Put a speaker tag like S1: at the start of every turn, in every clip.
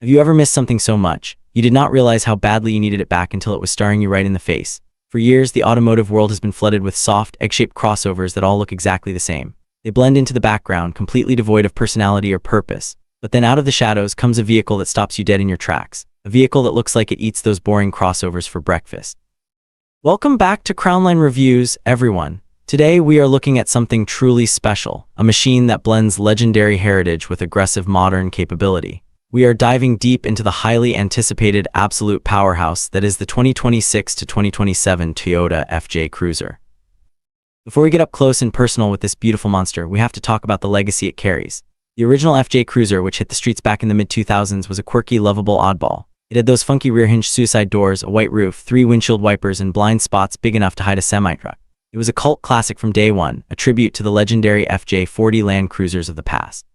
S1: Have you ever missed something so much you did not realize how badly you needed it back until it was staring you right in the face? For years, the automotive world has been flooded with soft, egg-shaped crossovers that all look exactly the same. They blend into the background, completely devoid of personality or purpose. But then out of the shadows comes a vehicle that stops you dead in your tracks. A vehicle that looks like it eats those boring crossovers for breakfast. Welcome back to Crownline Reviews, everyone. Today we are looking at something truly special, a machine that blends legendary heritage with aggressive modern capability. We are diving deep into the highly anticipated absolute powerhouse that is the 2026 to 2027 Toyota FJ Cruiser. Before we get up close and personal with this beautiful monster, we have to talk about the legacy it carries. The original FJ Cruiser, which hit the streets back in the mid-2000s, was a quirky, lovable oddball. It had those funky rear-hinged suicide doors, a white roof, 3 windshield wipers, and blind spots big enough to hide a semi-truck. It was a cult classic from day one, a tribute to the legendary FJ40 Land Cruisers of the past.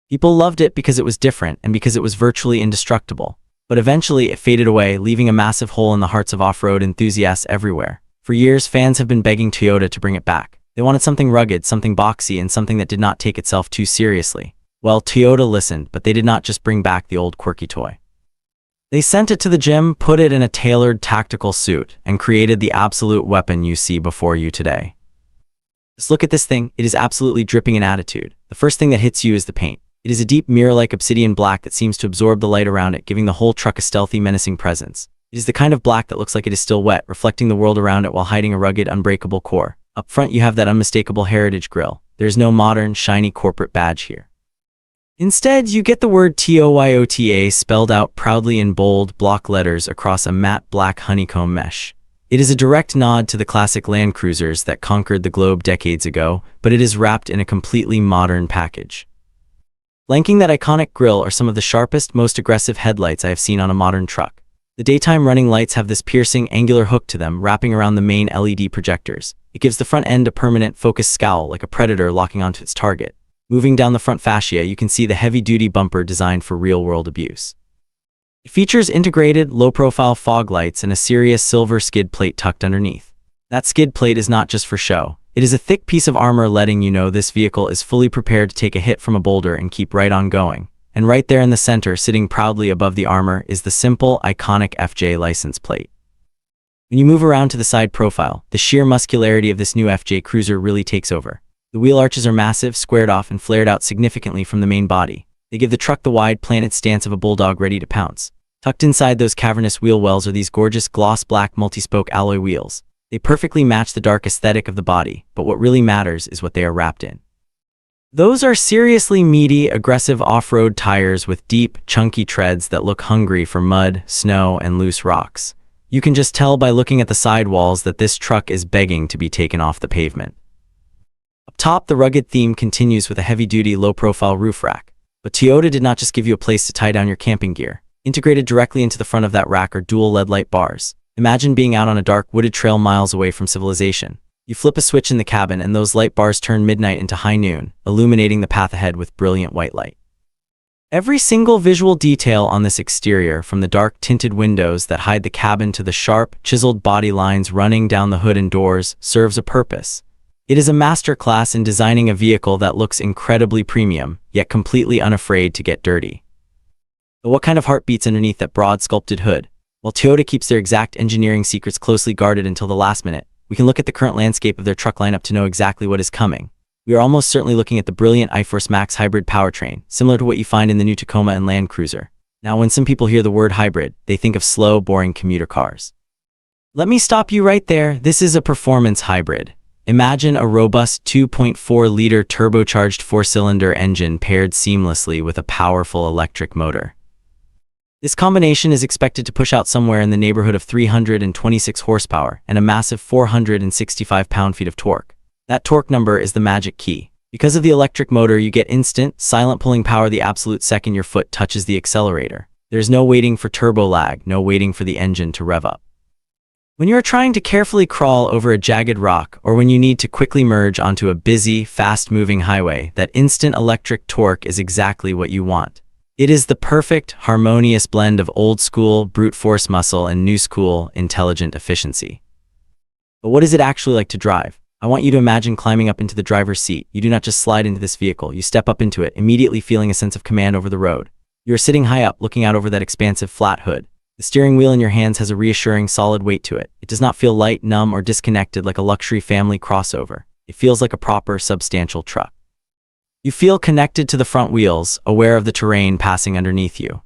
S1: People loved it because it was different and because it was virtually indestructible. But eventually it faded away, leaving a massive hole in the hearts of off-road enthusiasts everywhere. For years, fans have been begging Toyota to bring it back. They wanted something rugged, something boxy, and something that did not take itself too seriously. Well, Toyota listened, but they did not just bring back the old quirky toy. They sent it to the gym, put it in a tailored tactical suit, and created the absolute weapon you see before you today. Just look at this thing. It is absolutely dripping in attitude. The first thing that hits you is the paint. It is a deep mirror-like obsidian black that seems to absorb the light around it, giving the whole truck a stealthy, menacing presence. It is the kind of black that looks like it is still wet, reflecting the world around it while hiding a rugged, unbreakable core. Up front, you have that unmistakable heritage grille. There's no modern, shiny corporate badge here. Instead, you get the word Toyota spelled out proudly in bold, block letters across a matte black honeycomb mesh. It is a direct nod to the classic Land Cruisers that conquered the globe decades ago, but it is wrapped in a completely modern package. Flanking that iconic grille are some of the sharpest, most aggressive headlights I have seen on a modern truck. The daytime running lights have this piercing, angular hook to them, wrapping around the main LED projectors. It gives the front end a permanent, focused scowl, like a predator locking onto its target. Moving down the front fascia, you can see the heavy-duty bumper designed for real-world abuse. It features integrated, low-profile fog lights and a serious silver skid plate tucked underneath. That skid plate is not just for show. It is a thick piece of armor letting you know this vehicle is fully prepared to take a hit from a boulder and keep right on going. And right there in the center, sitting proudly above the armor, is the simple, iconic FJ license plate. When you move around to the side profile, the sheer muscularity of this new FJ Cruiser really takes over. The wheel arches are massive, squared off, and flared out significantly from the main body. They give the truck the wide, planted stance of a bulldog ready to pounce. Tucked inside those cavernous wheel wells are these gorgeous gloss black multi-spoke alloy wheels. They perfectly match the dark aesthetic of the body, but what really matters is what they are wrapped in. Those are seriously meaty, aggressive off-road tires with deep, chunky treads that look hungry for mud, snow, and loose rocks. You can just tell by looking at the sidewalls that this truck is begging to be taken off the pavement. Up top, the rugged theme continues with a heavy-duty, low-profile roof rack. But Toyota did not just give you a place to tie down your camping gear. Integrated directly into the front of that rack are dual LED light bars. Imagine being out on a dark, wooded trail miles away from civilization. You flip a switch in the cabin and those light bars turn midnight into high noon, illuminating the path ahead with brilliant white light. Every single visual detail on this exterior, from the dark tinted windows that hide the cabin to the sharp, chiseled body lines running down the hood and doors, serves a purpose. It is a masterclass in designing a vehicle that looks incredibly premium, yet completely unafraid to get dirty. But what kind of heart beats underneath that broad, sculpted hood? While Toyota keeps their exact engineering secrets closely guarded until the last minute, we can look at the current landscape of their truck lineup to know exactly what is coming. We are almost certainly looking at the brilliant iForce Max hybrid powertrain, similar to what you find in the new Tacoma and Land Cruiser. Now, when some people hear the word hybrid, they think of slow, boring commuter cars. Let me stop you right there. This is a performance hybrid. Imagine a robust 2.4-liter turbocharged 4-cylinder engine paired seamlessly with a powerful electric motor. This combination is expected to push out somewhere in the neighborhood of 326 horsepower and a massive 465 pound-feet of torque. That torque number is the magic key. Because of the electric motor, you get instant, silent pulling power the absolute second your foot touches the accelerator. There's no waiting for turbo lag, no waiting for the engine to rev up. When you are trying to carefully crawl over a jagged rock, or when you need to quickly merge onto a busy, fast-moving highway, that instant electric torque is exactly what you want. It is the perfect, harmonious blend of old-school, brute force muscle and new-school, intelligent efficiency. But what is it actually like to drive? I want you to imagine climbing up into the driver's seat. You do not just slide into this vehicle, you step up into it, immediately feeling a sense of command over the road. You are sitting high up, looking out over that expansive flat hood. The steering wheel in your hands has a reassuring, solid weight to it. It does not feel light, numb, or disconnected like a luxury family crossover. It feels like a proper, substantial truck. You feel connected to the front wheels, aware of the terrain passing underneath you.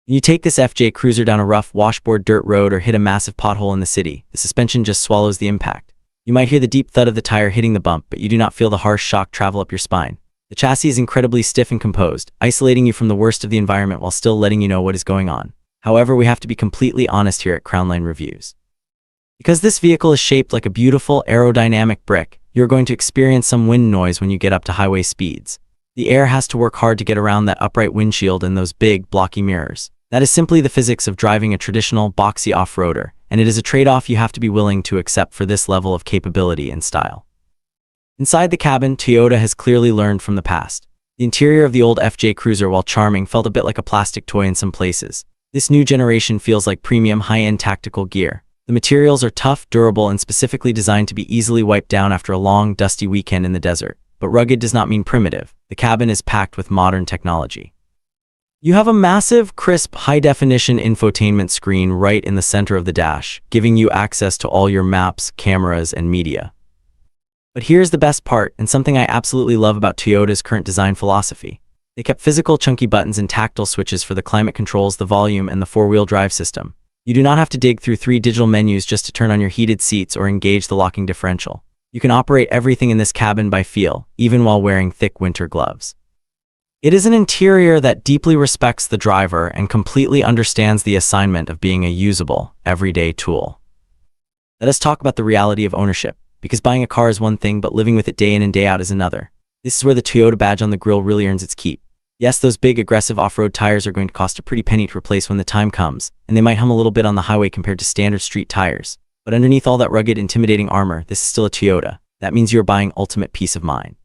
S1: When you take this FJ Cruiser down a rough, washboard dirt road or hit a massive pothole in the city, the suspension just swallows the impact. You might hear the deep thud of the tire hitting the bump, but you do not feel the harsh shock travel up your spine. The chassis is incredibly stiff and composed, isolating you from the worst of the environment while still letting you know what is going on. However, we have to be completely honest here at Crownline Reviews. Because this vehicle is shaped like a beautiful aerodynamic brick, you're going to experience some wind noise when you get up to highway speeds. The air has to work hard to get around that upright windshield and those big, blocky mirrors. That is simply the physics of driving a traditional, boxy off-roader, and it is a trade-off you have to be willing to accept for this level of capability and style. Inside the cabin, Toyota has clearly learned from the past. The interior of the old FJ Cruiser, while charming, felt a bit like a plastic toy in some places. This new generation feels like premium, high-end tactical gear. The materials are tough, durable, and specifically designed to be easily wiped down after a long, dusty weekend in the desert. But rugged does not mean primitive. The cabin is packed with modern technology. You have a massive, crisp, high-definition infotainment screen right in the center of the dash, giving you access to all your maps, cameras, and media. But here's the best part, and something I absolutely love about Toyota's current design philosophy. They kept physical, chunky buttons and tactile switches for the climate controls, the volume, and the four-wheel drive system. You do not have to dig through 3 digital menus just to turn on your heated seats or engage the locking differential. You can operate everything in this cabin by feel, even while wearing thick winter gloves. It is an interior that deeply respects the driver and completely understands the assignment of being a usable, everyday tool. Let us talk about the reality of ownership, because buying a car is one thing, but living with it day in and day out is another. This is where the Toyota badge on the grille really earns its keep. Yes, those big, aggressive off-road tires are going to cost a pretty penny to replace when the time comes, and they might hum a little bit on the highway compared to standard street tires. But underneath all that rugged, intimidating armor, this is still a Toyota. That means you're buying ultimate peace of mind.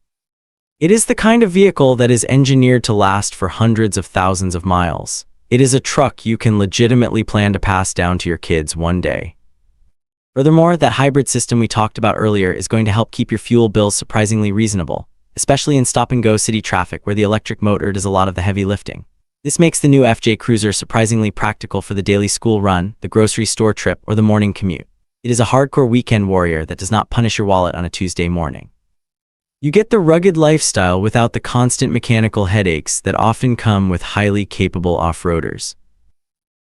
S1: It is the kind of vehicle that is engineered to last for hundreds of thousands of miles. It is a truck you can legitimately plan to pass down to your kids one day. Furthermore, that hybrid system we talked about earlier is going to help keep your fuel bills surprisingly reasonable, especially in stop-and-go city traffic where the electric motor does a lot of the heavy lifting. This makes the new FJ Cruiser surprisingly practical for the daily school run, the grocery store trip, or the morning commute. It is a hardcore weekend warrior that does not punish your wallet on a Tuesday morning. You get the rugged lifestyle without the constant mechanical headaches that often come with highly capable off-roaders.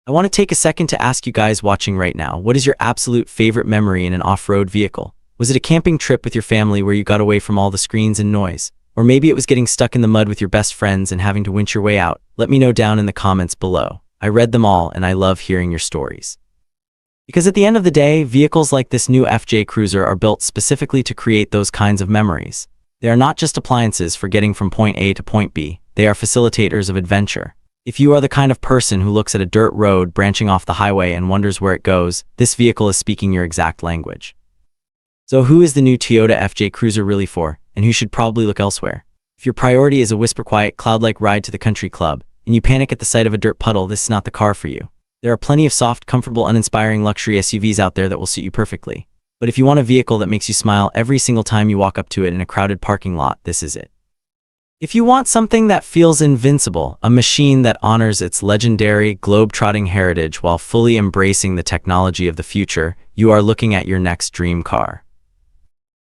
S1: I want to take a second to ask you guys watching right now, what is your absolute favorite memory in an off-road vehicle? Was it a camping trip with your family where you got away from all the screens and noise? Or maybe it was getting stuck in the mud with your best friends and having to winch your way out? Let me know down in the comments below. I read them all and I love hearing your stories. Because at the end of the day, vehicles like this new FJ Cruiser are built specifically to create those kinds of memories. They are not just appliances for getting from point A to point B, they are facilitators of adventure. If you are the kind of person who looks at a dirt road branching off the highway and wonders where it goes, this vehicle is speaking your exact language. So who is the new Toyota FJ Cruiser really for, and who should probably look elsewhere? If your priority is a whisper-quiet, cloud-like ride to the country club, and you panic at the sight of a dirt puddle, this is not the car for you. There are plenty of soft, comfortable, uninspiring luxury SUVs out there that will suit you perfectly. But if you want a vehicle that makes you smile every single time you walk up to it in a crowded parking lot, this is it. If you want something that feels invincible, a machine that honors its legendary, globe-trotting heritage while fully embracing the technology of the future, you are looking at your next dream car.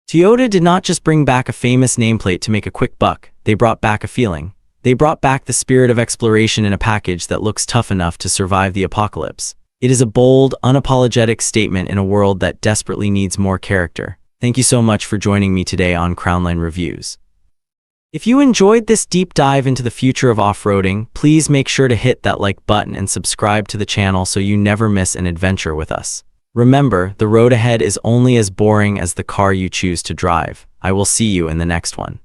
S1: Toyota did not just bring back a famous nameplate to make a quick buck, they brought back a feeling. They brought back the spirit of exploration in a package that looks tough enough to survive the apocalypse. It is a bold, unapologetic statement in a world that desperately needs more character. Thank you so much for joining me today on Crownline Reviews. If you enjoyed this deep dive into the future of off-roading, please make sure to hit that like button and subscribe to the channel so you never miss an adventure with us. Remember, the road ahead is only as boring as the car you choose to drive. I will see you in the next one.